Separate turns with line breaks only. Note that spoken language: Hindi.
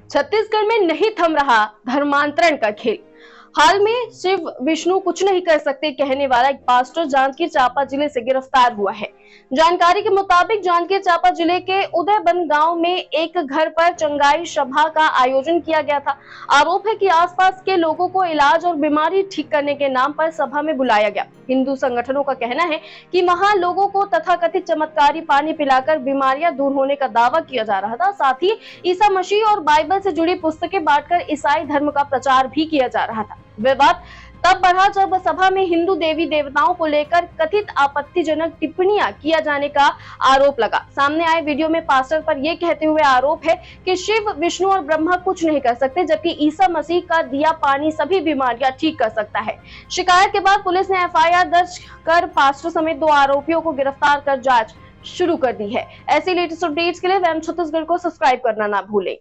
छत्तीसगढ़ में नहीं थम रहा धर्मांतरण का खेल। हाल में शिव विष्णु कुछ नहीं कर सकते कहने वाला एक पास्टर जांजगीर चांपा जिले से गिरफ्तार हुआ है। जानकारी के मुताबिक जांजगीर चांपा जिले के उदयबन गांव में एक घर पर चंगाई सभा का आयोजन किया गया था। आरोप है कि आसपास के लोगों को इलाज और बीमारी ठीक करने के नाम पर सभा में बुलाया गया। हिंदू संगठनों का कहना है कि वहां लोगों को तथाकथित चमत्कारी पानी पिलाकर बीमारियां दूर होने का दावा किया जा रहा था। साथ ही ईसा मसीह और बाइबल से जुड़ी पुस्तकें बांटकर ईसाई धर्म का प्रचार भी किया जा रहा था। विवाद तब बढ़ा जब सभा में हिंदू देवी देवताओं को लेकर कथित आपत्तिजनक टिप्पणियां किया जाने का आरोप लगा। सामने आए वीडियो में पास्टर पर यह कहते हुए आरोप है कि शिव विष्णु और ब्रह्मा कुछ नहीं कर सकते, जबकि ईसा मसीह का दिया पानी सभी बीमारियां ठीक कर सकता है। शिकायत के बाद पुलिस ने एफआईआर दर्ज कर पास्टर समेत 2 आरोपियों को गिरफ्तार कर जांच शुरू कर दी है। ऐसी लेटेस्ट अपडेट्स के लिए वैम छत्तीसगढ़ को सब्सक्राइब करना ना भूलें।